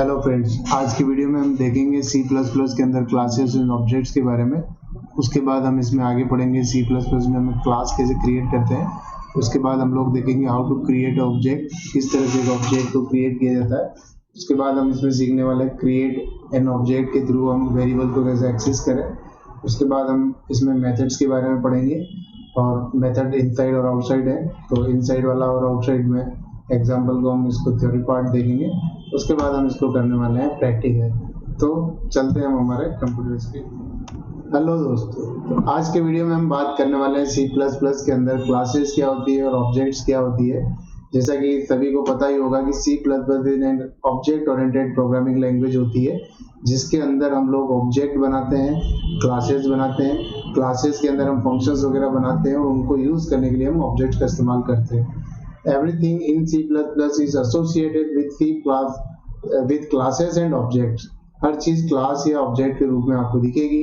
Hello friends, आज की video में हम देखेंगे C++ के अंदर क्लासेस एंड ऑब्जेक्ट्स के बारे में। उसके बाद हम इसमें आगे पढ़ेंगे C++ में हम क्लास कैसे क्रिएट करते हैं। उसके बाद हम लोग देखेंगे हाउ टू क्रिएट ऑब्जेक्ट, किस तरह से एक ऑब्जेक्ट को क्रिएट किया जाता है। उसके बाद हम इसमें सीखने वाले क्रिएट एन ऑब्जेक्ट के थ्रू हम वेरिएबल को कैसे एक्सेस करें। उसके बाद हम इसमें मेथड्स के बारे में पढ़ेंगे और मेथड इनसाइड और आउटसाइड है, तो इनसाइड वाला और आउटसाइड में एग्जाम्पल को हम इसको थ्योरी पार्ट देखेंगे। उसके बाद हम इसको करने वाले हैं प्रैक्टिकल। तो चलते हैं हम हमारे कंप्यूटर स्क्रीन। हेलो दोस्तों, तो आज के वीडियो में हम बात करने वाले हैं C++ के अंदर क्लासेस क्या होती है और ऑब्जेक्ट्स क्या होती है। जैसा कि सभी को पता ही होगा कि C++ एक ऑब्जेक्ट ओरिएंटेड प्रोग्रामिंग लैंग्वेज होती है, जिसके अंदर हम लोग ऑब्जेक्ट बनाते हैं, क्लासेस बनाते हैं, क्लासेस के अंदर हम फंक्शंस वगैरह बनाते हैं और उनको यूज करने के लिए हम ऑब्जेक्ट का इस्तेमाल करते हैं। Everything in C++ is associated with classes and objects। हर चीज क्लास या ऑब्जेक्ट के रूप में आपको दिखेगी।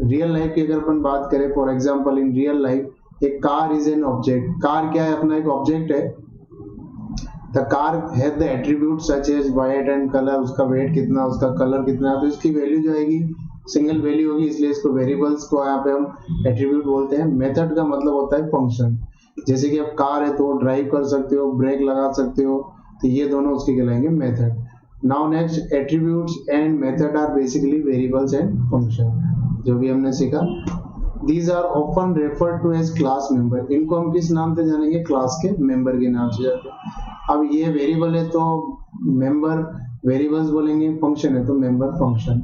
रियल लाइफ की अगर अपन बात करें, for example in real life एक car is an object. Car क्या है? अपना एक ऑब्जेक्ट है। The car has the attribute such as white and colour, उसका वेट कितना, उसका कलर कितना, तो इसकी वैल्यू जो आएगी सिंगल वैल्यू होगी, इसलिए इसको वेरिएबल्स को यहाँ पे हम एट्रीब्यूट बोलते हैं। मेथड का मतलब होता है फंक्शन। जैसे कि अब कार है तो ड्राइव कर सकते हो, ब्रेक लगा सकते हो, तो ये दोनों उसके कहलाएंगे method. Now next, attributes and method are basically variables and function, जो भी हमने सीखा। These are often referred to as class member. इनको हम किस नाम से जानेंगे? क्लास के मेंबर के नाम से जाते हैं। अब ये वेरिएबल है तो मेंबर वेरिएबल्स बोलेंगे, फंक्शन है तो मेंबर फंक्शन।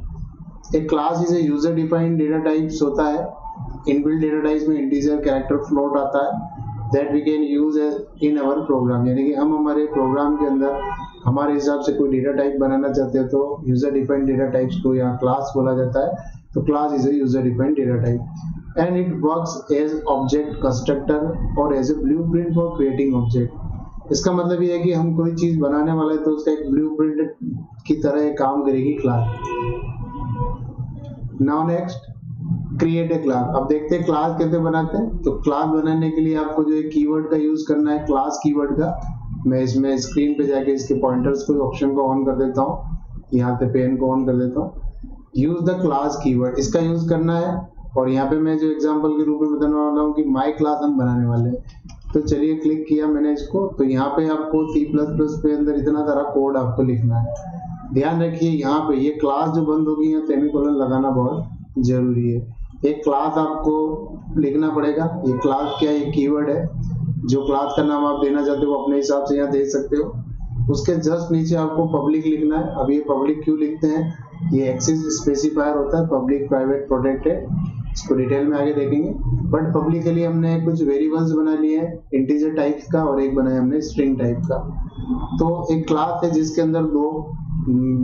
एक class is a user defined data types होता है। इनबिल्ट डेटा टाइप्स में इंटीजर, कैरेक्टर, फ्लोट आता है that we can use in our program। यानी कि हम हमारे प्रोग्राम के अंदर हमारे हिसाब से कोई डेटा टाइप बनाना चाहते हैं तो यूजर डिफाइंड डेटा टाइप्स को यहाँ क्लास बोला जाता है। तो class is a user defined data type and it works as object constructor और as a blueprint for creating object. इसका मतलब ये है कि हम कोई चीज बनाने वाले हैं तो उसका एक ब्लूप्रिंट की तरह काम करेगी class. Now next, create a class. अब देखते हैं क्लास कैसे बनाते हैं। तो क्लास बनाने के लिए आपको जो एक कीवर्ड का यूज करना है, क्लास कीवर्ड का। मैं इसमें स्क्रीन पे जाके इसके पॉइंटर्स को ऑप्शन को ऑन कर देता हूँ, यहाँ पे पेन को ऑन कर देता हूँ। यूज द क्लास कीवर्ड, इसका यूज करना है। और यहाँ पे मैं जो एग्जांपल के रूप में बताने वाला हूँ कि माई क्लास हम बनाने वाले हैं। तो चलिए क्लिक किया मैंने इसको, तो यहाँ पे आपको C++ पे अंदर इतना सारा कोड आपको लिखना है। ध्यान रखिए यहाँ पे ये क्लास जो बंद होगी यहाँ सेमीकोलन लगाना बहुत जरूरी है। एक क्लास आपको लिखना पड़ेगा। ये क्लास क्या है? ये कीवर्ड है। जो क्लास का नाम आप देना चाहते हो वो अपने हिसाब से यहाँ दे सकते हो। उसके जस्ट नीचे आपको पब्लिक लिखना है। अब ये पब्लिक क्यों लिखते हैं? ये एक्सेस स्पेसिफायर होता है, पब्लिक प्राइवेट प्रोटेक्टेड। इसको डिटेल में आगे देखेंगे। बट पब्लिक के लिए हमने कुछ वेरिएबल्स बना लिए हैं, इंटीजर टाइप का, और एक बनाया हमने स्ट्रिंग टाइप का। तो एक क्लास है जिसके अंदर दो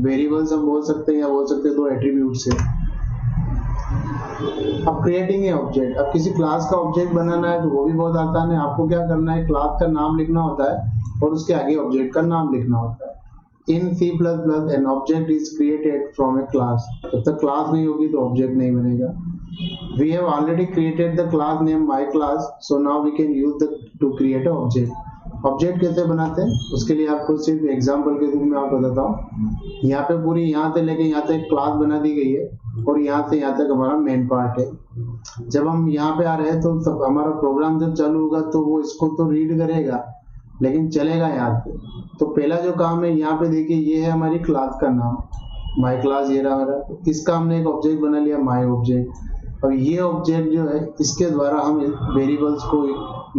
वेरिएबल्स हम बोल सकते हैं या बोल सकते हैं दो एट्रीब्यूट्स है। अब क्रिएटिंग ए ऑब्जेक्ट, अब किसी क्लास का ऑब्जेक्ट बनाना है तो वो भी बहुत आसान है। आपको क्या करना है? क्लास का नाम लिखना होता है और उसके आगे ऑब्जेक्ट का नाम लिखना होता है। In C++ an object is created from a class. जब तक क्लास नहीं होगी तो ऑब्जेक्ट नहीं बनेगा। We have already created the class name my class, so now we can use to create a object. Object कैसे बनाते हैं उसके लिए आपको सिर्फ एग्जांपल के रूप में आपको बताता हूँ। यहाँ पे पूरी यहाँ से लेके यहाँ तक क्लास बना दी गई है और यहाँ से यहाँ तक हमारा मेन पार्ट है। जब हम यहाँ पे आ रहे हैं तो हमारा प्रोग्राम जब चालू होगा तो वो इसको तो रीड करेगा लेकिन चलेगा यहाँ पे। तो पहला जो काम है यहाँ पे देखिए, ये है हमारी क्लास का नाम, माई क्लास ये रहा हमारा। इसका हमने एक ऑब्जेक्ट बना लिया, माई ऑब्जेक्ट। और ये ऑब्जेक्ट जो है इसके द्वारा हम वेरिएबल्स को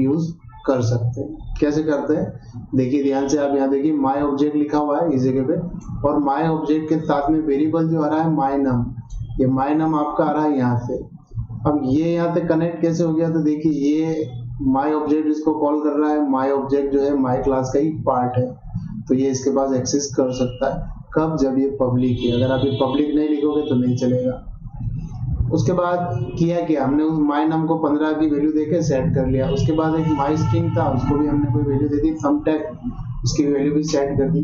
यूज कर सकते हैं। कैसे करते हैं देखिए ध्यान से। आप यहाँ देखिए माई ऑब्जेक्ट लिखा हुआ है इस जगह पे, और माई ऑब्जेक्ट के साथ में वेरिएबल जो आ रहा है माई नम। ये माई नम आपका आ रहा है यहाँ से। अब ये यहाँ से कनेक्ट कैसे हो गया? तो देखिए ये माई ऑब्जेक्ट इसको कॉल कर रहा है। माई ऑब्जेक्ट जो है माई क्लास का ही पार्ट है, तो ये इसके पास एक्सेस कर सकता है। कब? जब ये पब्लिक है। अगर आप ये पब्लिक नहीं लिखोगे तो नहीं चलेगा। उसके बाद किया क्या हमने? उस माई नम को 15 की वैल्यू देके सेट कर लिया। उसके बाद एक माई स्ट्रिंग था, उसको भी हमने कोई वैल्यू दे दी, सम टैग, उसकी वैल्यू भी सेट कर दी।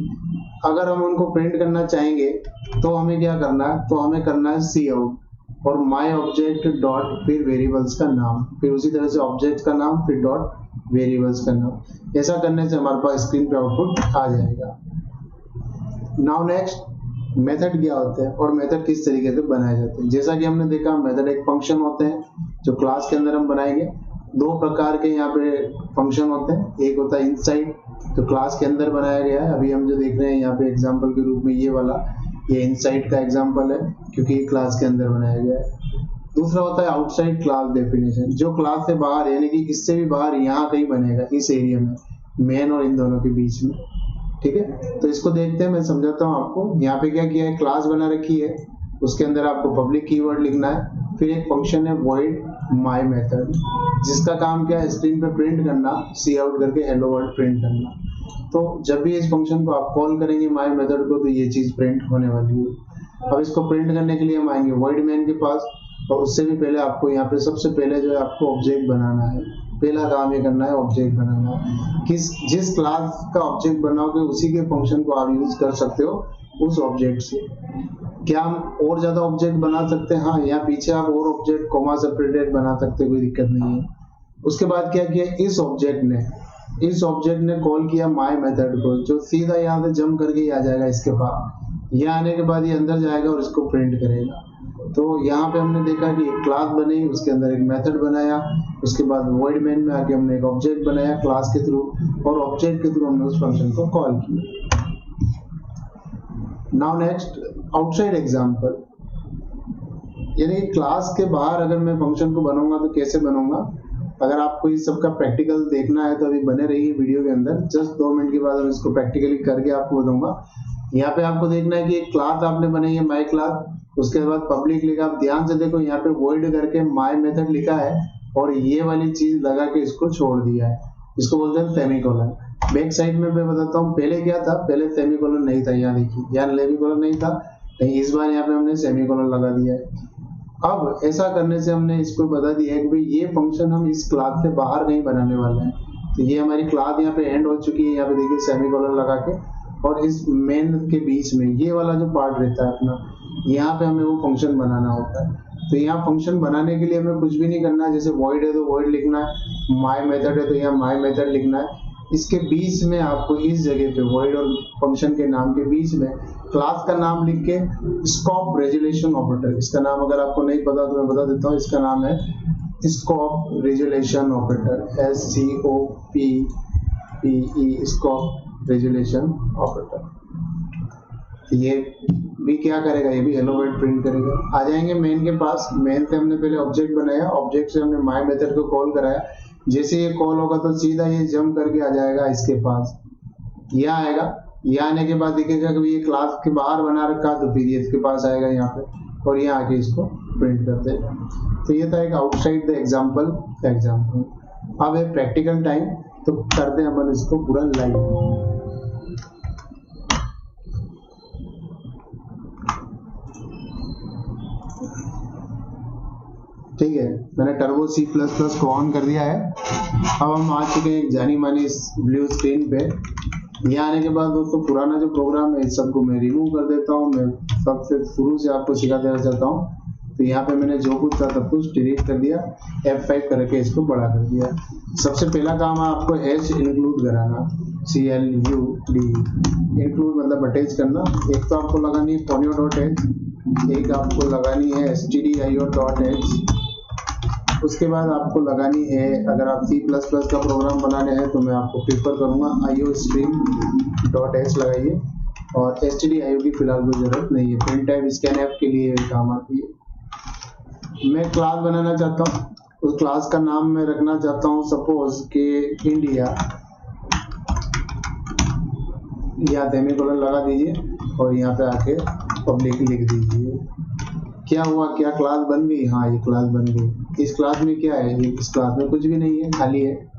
अगर हम उनको प्रिंट करना चाहेंगे तो हमें क्या करना है? तो हमें करना है सी आउट और माई ऑब्जेक्ट डॉट फिर वेरिएबल्स का नाम, फिर उसी तरह से ऑब्जेक्ट का नाम, फिर डॉट वेरिएबल्स का नाम। ऐसा करने से हमारे पास स्क्रीन पे आउटपुट आ जाएगा। नाउ नेक्स्ट, मेथड क्या होते हैं और मेथड किस तरीके से बनाए जाते हैं। जैसा कि हमने देखा, मेथड एक फंक्शन होते हैं जो क्लास के अंदर हम बनाएंगे। दो प्रकार के यहाँ पे फंक्शन होते हैं, एक होता है इनसाइड जो क्लास के अंदर बनाया गया है, अभी हम जो देख रहे हैं यहाँ पे एग्जांपल के रूप में ये वाला, ये इनसाइड का एग्जांपल है क्योंकि ये क्लास के अंदर बनाया गया है। दूसरा होता है आउटसाइड क्लास डेफिनेशन, जो क्लास से बाहर यानी कि इससे भी बाहर यहाँ कहीं बनेगा, इस एरिया में, मेन और इन दोनों के बीच में। ठीक है, तो इसको देखते हैं, मैं समझाता हूँ आपको। यहाँ पे क्या किया है, क्लास बना रखी है, उसके अंदर आपको पब्लिक कीवर्ड लिखना है, फिर एक फंक्शन है void my method जिसका काम क्या है, स्क्रीन पे प्रिंट करना, सी आउट करके हेलो वर्ल्ड प्रिंट करना। तो जब भी इस फंक्शन को आप कॉल करेंगे my method को, तो ये चीज प्रिंट होने वाली है। अब इसको प्रिंट करने के लिए हम आएंगे void main के पास, और उससे भी पहले आपको यहाँ पे सबसे पहले जो है आपको ऑब्जेक्ट बनाना है। पहला काम ये करना है, ऑब्जेक्ट बनाना है। जिस क्लास का ऑब्जेक्ट बनाओगे उसी के फंक्शन को आप यूज कर सकते हो उस ऑब्जेक्ट से। क्या हम और ज्यादा ऑब्जेक्ट बना सकते हैं? हाँ, यहाँ पीछे आप और ऑब्जेक्ट कॉमा सेपरेटेड बना सकते हो, कोई दिक्कत नहीं है। उसके बाद क्या किया, इस ऑब्जेक्ट ने कॉल किया माय मेथड को, जो सीधा यहाँ से जंप करके ही आ जाएगा इसके पास। यहाँ आने के बाद ये अंदर जाएगा और इसको प्रिंट करेगा। तो यहाँ पे हमने देखा कि एक क्लास बनी, उसके अंदर एक मेथड बनाया, उसके बाद void main में आके हमने एक ऑब्जेक्ट बनाया क्लास के थ्रू, और ऑब्जेक्ट के थ्रू हमने उस फंक्शन को कॉल किया। नाउ नेक्स्ट आउटसाइड एग्जांपल, यानी क्लास के बाहर अगर मैं फंक्शन को बनाऊंगा तो कैसे बनाऊंगा। अगर आपको इस सब का प्रैक्टिकल देखना है तो अभी बने रहिए वीडियो के अंदर, जस्ट 2 मिनट के बाद हम इसको प्रैक्टिकली करके आपको बताऊंगा। यहाँ पे आपको देखना है कि एक क्लास आपने बनाई है माई क्लास, उसके बाद पब्लिक लिखा। आप ध्यान से देखो, यहाँ पे void करके माई मेथड लिखा है और ये वाली चीज लगा के इसको छोड़ दिया है, इसको बोलते हैं सेमीकोलन। बैक साइड में मैं बताता हूँ, पहले क्या था, पहले सेमीकोलन नहीं था। यहाँ देखिए, यहाँ सेमीकोलन नहीं था, नहीं, इस बार यहाँ पे हमने सेमीकोलन लगा दिया है। अब ऐसा करने से हमने इसको बता दिया है कि भाई ये फंक्शन हम इस क्लास से बाहर नहीं बनाने वाले हैं। तो ये हमारी क्लास यहाँ पे एंड हो चुकी है, यहाँ पे देखिए सेमीकोलन लगा के, और इस मेन के बीच में ये वाला जो पार्ट रहता है अपना, यहाँ पे हमें वो फंक्शन बनाना होता है। तो यहाँ फंक्शन बनाने के लिए हमें कुछ भी नहीं करना है, जैसे void है तो void लिखना है, my method है तो यहाँ my method लिखना है। इसके बीच में आपको इस जगह पे void और फंक्शन के नाम के बीच में क्लास का नाम लिख के स्कोप रेजोल्यूशन ऑपरेटर, इसका नाम अगर आपको नहीं पता तो मैं बता देता हूँ, इसका नाम है scope resolution operator, SCOPE, scope resolution operator. ये भी क्या करेगा, ये भी हेलो वर्ल्ड प्रिंट करेगा। आ जाएंगे मेन के पास, मेन से हमने पहले ऑब्जेक्ट बनाया, ऑब्जेक्ट से हमने माय मेथड को कॉल कराया। जैसे ये कॉल होगा तो सीधा ये जंप करके आ जाएगा इसके पास, यहाँ आएगा। यहाँ आने के बाद दिखेगा कि ये क्लास के बाहर बना रखा, तो फिर ये इसके पास आएगा यहाँ पे, और यहाँ आके इसको प्रिंट कर देगा। तो ये था एक आउटसाइड द एग्जाम्पल। अब है प्रैक्टिकल टाइम, तो करते हैं अपन इसको पूरा लाइव। ठीक है, मैंने टर्बो C++ को ऑन कर दिया है। अब हम आ चुके हैं जानी मानी ब्लू स्क्रीन पे। यहाँ आने के बाद दोस्तों पुराना जो प्रोग्राम है इस सबको मैं रिमूव कर देता हूँ। मैं सबसे शुरू से आपको सिखा देना चाहता हूँ। तो यहाँ पे मैंने जो कुछ था सब कुछ डिलीट कर दिया, F5 करके इसको बड़ा कर दिया। सबसे पहला काम है आपको हैश इंक्लूड कराना, CLUD, इंक्लूड मतलब अटैच करना। एक तो आपको लगानी है ponyo.h, एक आपको लगानी है stdio.h। उसके बाद आपको लगानी है, अगर आप C++ का प्रोग्राम बनाने हैं तो मैं आपको प्रेफर करूंगा iostream.h लगाइए, और stdio की फिलहाल कोई जरूरत नहीं है, प्रिंट टाइप स्कैनफ के लिए काम आती है। मैं क्लास बनाना चाहता हूँ, उस क्लास का नाम मैं रखना चाहता हूँ सपोज के इंडिया, या सेमीकोलन लगा दीजिए और यहाँ पे आके पब्लिक लिख दीजिए। क्या हुआ, क्या क्लास बन गई? हाँ, ये क्लास बन गई। इस क्लास में क्या है, इस क्लास में कुछ भी नहीं है, खाली है।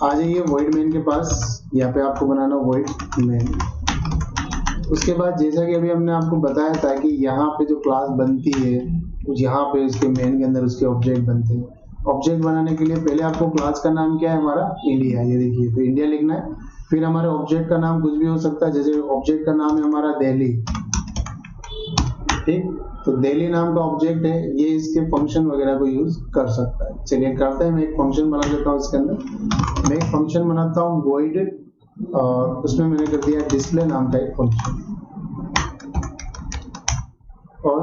आ जाइए void main के पास, यहाँ पे आपको बनाना void main। उसके बाद जैसा कि अभी हमने आपको बताया था कि यहाँ पे जो क्लास बनती है, यहाँ पे इसके मेन के अंदर उसके ऑब्जेक्ट बनते हैं। ऑब्जेक्ट बनाने के लिए पहले आपको क्लास का नाम क्या है हमारा, इंडिया, ये देखिए, तो इंडिया लिखना है। फिर हमारे ऑब्जेक्ट का नाम कुछ भी हो सकता है, जैसे ऑब्जेक्ट का नाम है हमारा दिल्ली, ठीक, तो दिल्ली नाम का ऑब्जेक्ट है, ये इसके फंक्शन वगैरह को यूज कर सकता है। चलिए करते हैं, मैं एक फंक्शन बना देता हूँ। इसके अंदर मैं एक फंक्शन बनाता हूँ void, और उसमें मैंने कर दिया डिस्प्ले नाम का एक फंक्शन। और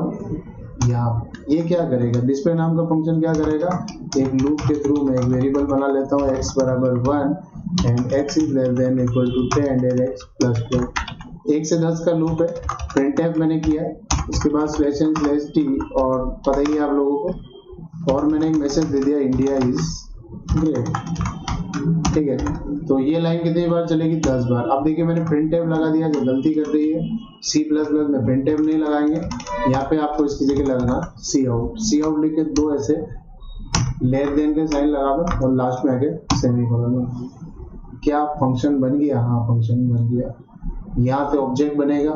यहाँ ये क्या करेगा, डिस्प्ले नाम का फंक्शन क्या करेगा, एक लूप के थ्रू मैं एक वेरिएबल बना लेता हूँ x बराबर 1 and x is less than equal to 10 and x plus 2। 1 से 10 का लूप है, printf मैंने किया, उसके बाद स्लैश एन स्लैश टी और पता ही है आप लोगों को, और मैंने एक मैसेज दे दिया इंडिया इज ग्रेट। ठीक है, तो ये लाइन कितनी बार चलेगी, 10 बार। अब देखिए मैंने printf लगा दिया, जो गलती कर दी है C++ में printf नहीं लगाएंगे, यहाँ पे आपको इसकी जगह लगाना cout लिख के दो ऐसे लेस देन के साइन लगा दो और लास्ट में आके सेमीकोलन। क्या फंक्शन बन गया, हाँ फंक्शन बन गया। यहाँ पे ऑब्जेक्ट बनेगा,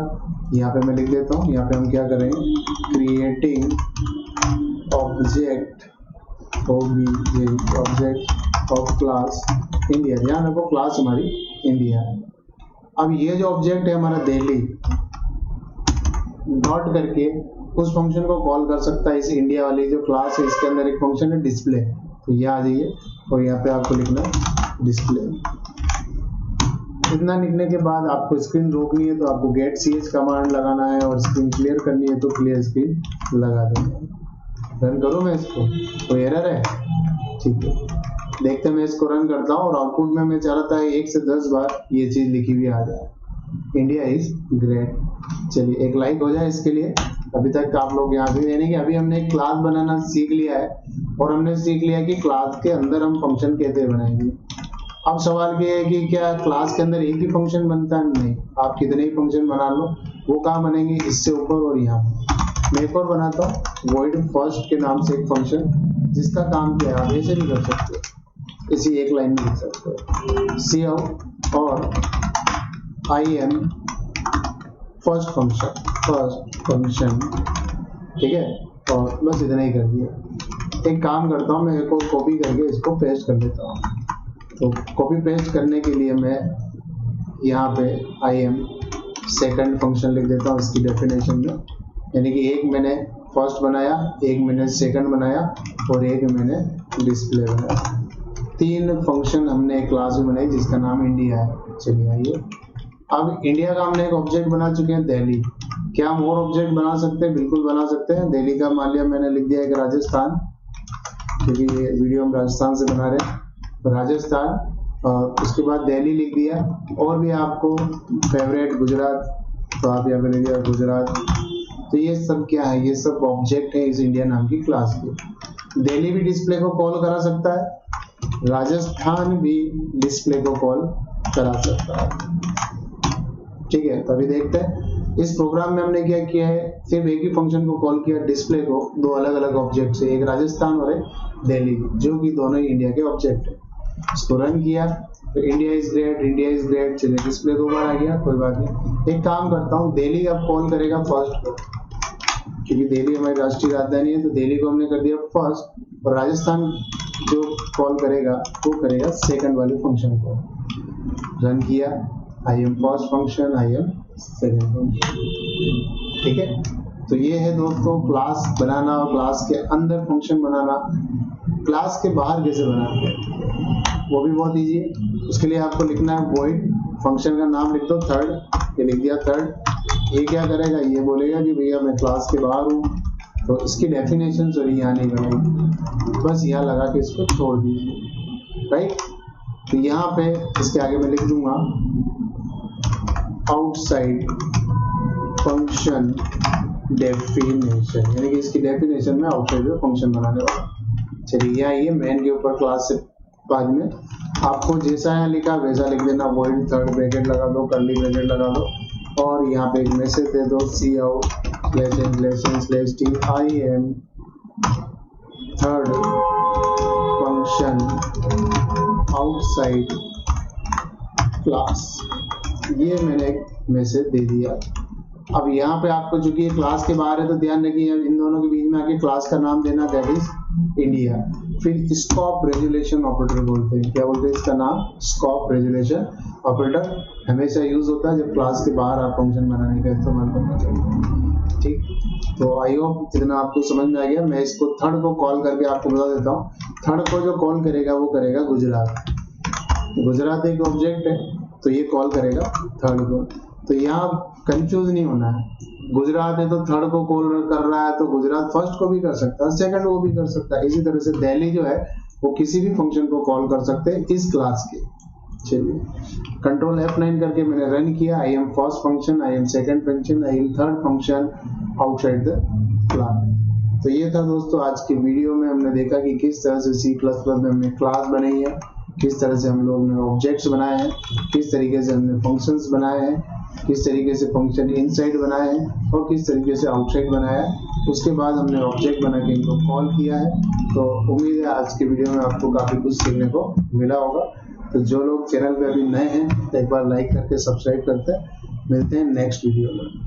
यहाँ पे मैं लिख देता हूँ, यहाँ पे हम क्या करेंगे, creating object of Claas India. ध्यान रखो क्लास हमारी इंडिया है। अब ये जो ऑब्जेक्ट है हमारा दिल्ली, डॉट करके उस फंक्शन को कॉल कर सकता है। इस इंडिया वाली जो क्लास है इसके अंदर एक फंक्शन है डिस्प्ले, तो ये आ जाइए और यहाँ पे आपको लिखना है डिस्प्ले। इतना लिखने के बाद आपको स्क्रीन रोकनी है तो आपको गेट ch कमांड लगाना है, और स्क्रीन क्लियर करनी है तो क्लियर स्क्रीन लगा देंगे। रन करूँ मैं इसको, कोई एरर है, ठीक है। देखते मैं इसको रन करता हूँ और आउटपुट में मैं चाह रहा था 1 से 10 बार ये चीज लिखी हुई आ जाए, इंडिया इज ग्रेट। चलिए एक लाइक हो जाए इसके लिए। अभी तक आप लोग यहाँ पे, यानी कि अभी हमने एक क्लास बनाना सीख लिया है और हमने सीख लिया कि क्लास के अंदर हम फंक्शन कैसे बनाएंगे। अब सवाल ये है कि क्या क्लास के अंदर एक ही फंक्शन बनता है, नहीं, आप कितने ही फंक्शन बना लो, वो कहाँ बनेंगे, इससे ऊपर और यहाँ। मैं एक और बनाता हूँ, void first के नाम से एक फंक्शन जिसका काम क्या है, आप ऐसे नहीं कर सकते, इसी एक लाइन में लिख सकते हो, cout और im फर्स्ट फंक्शन, ठीक है, और बस इतना ही कर दिया। एक काम करता हूँ, मैं एक और कॉपी करके इसको पेस्ट कर देता हूँ। तो कॉपी पेस्ट करने के लिए मैं यहाँ पे im सेकंड फंक्शन लिख देता हूँ इसकी डेफिनेशन में, यानी कि एक मैंने फर्स्ट बनाया, एक मैंने सेकंड बनाया और एक मैंने डिस्प्ले बनाया। 3 फंक्शन हमने एक क्लास में बनाई जिसका नाम इंडिया है। चलिए आइए, अब इंडिया का हमने एक ऑब्जेक्ट बना चुके हैं दिल्ली। क्या हम और ऑब्जेक्ट बना सकते हैं, बिल्कुल बना सकते हैं। दिल्ली का मान लिया मैंने लिख दिया एक राजस्थान, क्योंकि ये वीडियो हम राजस्थान से बना रहे हैं, तो राजस्थान, और उसके बाद दिल्ली लिख दिया। और भी आपको फेवरेट गुजरात, तो आप यहाँ पे लिख दिया गुजरात। तो ये सब क्या है, ये सब ऑब्जेक्ट है इस इंडिया नाम की क्लास के। दिल्ली भी डिस्प्ले को कॉल करा सकता है, राजस्थान भी डिस्प्ले को कॉल करा सकता है, ठीक है। तो अभी देखते हैं इस प्रोग्राम में हमने क्या किया है, सिर्फ एक ही फंक्शन को कॉल किया, डिस्प्ले को, 2 अलग अलग ऑब्जेक्ट से, एक राजस्थान और एक दिल्ली, जो कि दोनों ही इंडिया के ऑब्जेक्ट है। इसको रन किया तो इंडिया इज ग्रेट, चलिए डिस्प्ले 2 बार आ गया, कोई बात नहीं। एक काम करता हूँ, दिल्ली अब कॉल करेगा फर्स्ट को, क्योंकि दिल्ली हमारी राष्ट्रीय राजधानी है, तो दिल्ली को हमने कर दिया फर्स्ट, और राजस्थान जो कॉल करेगा वो करेगा सेकंड वाले फंक्शन को। रन किया, I am first function, I am second function, ठीक है। तो ये है दोस्तों क्लास बनाना और क्लास के अंदर फंक्शन बनाना। क्लास के बाहर कैसे बनाते हैं वो भी बहुत इजी है। उसके लिए आपको लिखना है void, फंक्शन का नाम लिख दो थर्ड, ये लिख दिया थर्ड। ये क्या करेगा, ये बोलेगा कि भैया मैं क्लास के बाहर हूँ, तो इसकी डेफिनेशन सॉरी यहाँ नहीं बनेगी, बस यहाँ लगा के इसको छोड़ दीजिए, राइट। तो यहाँ पे इसके आगे मैं लिख दूंगा आउटसाइड फंक्शन डेफिनेशन, यानी कि इसकी डेफिनेशन में आउटसाइड फंक्शन बनाने वाला। चलिए आइए मेन के ऊपर, क्लास से बाद में आपको जैसा यहाँ लिखा वैसा लिख देना, void थर्ड ब्रैकेट लगा दो, कर्ली ब्रैकेट लगा दो, और यहाँ पे एक मैसेज दे दो cout/t I am third function outside class. ये मैंने एक मैसेज दे दिया। अब यहाँ पे आपको चूंकि ये क्लास के बाहर है तो ध्यान रखिए इन दोनों के बीच में आके क्लास का नाम देना, दैट इज इंडिया। फिर स्कोप रेजुलेशन ऑपरेटर बोलते हैं, क्या बोलते हैं इसका नाम, स्कोप रेजुलेशन ऑपरेटर हमेशा यूज होता है जब क्लास के बाहर आप फंक्शन बनाने का इस्तेमाल करना चाहिए, ठीक। तो आई होप इतना आपको समझ में आ गया। मैं इसको थर्ड को कॉल करके आपको बता देता हूँ। थर्ड को जो कॉल करेगा वो करेगा गुजरात। गुजरात एक ऑब्जेक्ट है तो ये कॉल करेगा थर्ड को। तो यहाँ कंफ्यूज नहीं होना है, गुजरात है तो थर्ड को कॉल कर रहा है, तो गुजरात फर्स्ट को भी कर सकता है, सेकंड को भी कर सकता है। इसी तरह से दिल्ली जो है वो किसी भी फंक्शन को कॉल कर सकते हैं इस क्लास के। चलिए, कंट्रोल F9 करके मैंने रन किया। I am first function, I am second function, I am third function outside the class. तो ये था दोस्तों आज की वीडियो में। हमने देखा कि किस तरह से C++ में हमने क्लास बनाई है, किस तरह से हम लोग ने ऑब्जेक्ट्स बनाए हैं, किस तरीके से हमने फंक्शंस बनाए हैं, किस तरीके से फंक्शन इनसाइड बनाए हैं और किस तरीके से आउटसाइड बनाया है। उसके बाद हमने ऑब्जेक्ट बना के इनको कॉल किया है। तो उम्मीद है आज की वीडियो में आपको काफी कुछ सीखने को मिला होगा। तो जो लोग चैनल पे अभी नए हैं तो एक बार लाइक करके सब्सक्राइब करते हैं। मिलते हैं नेक्स्ट वीडियो में।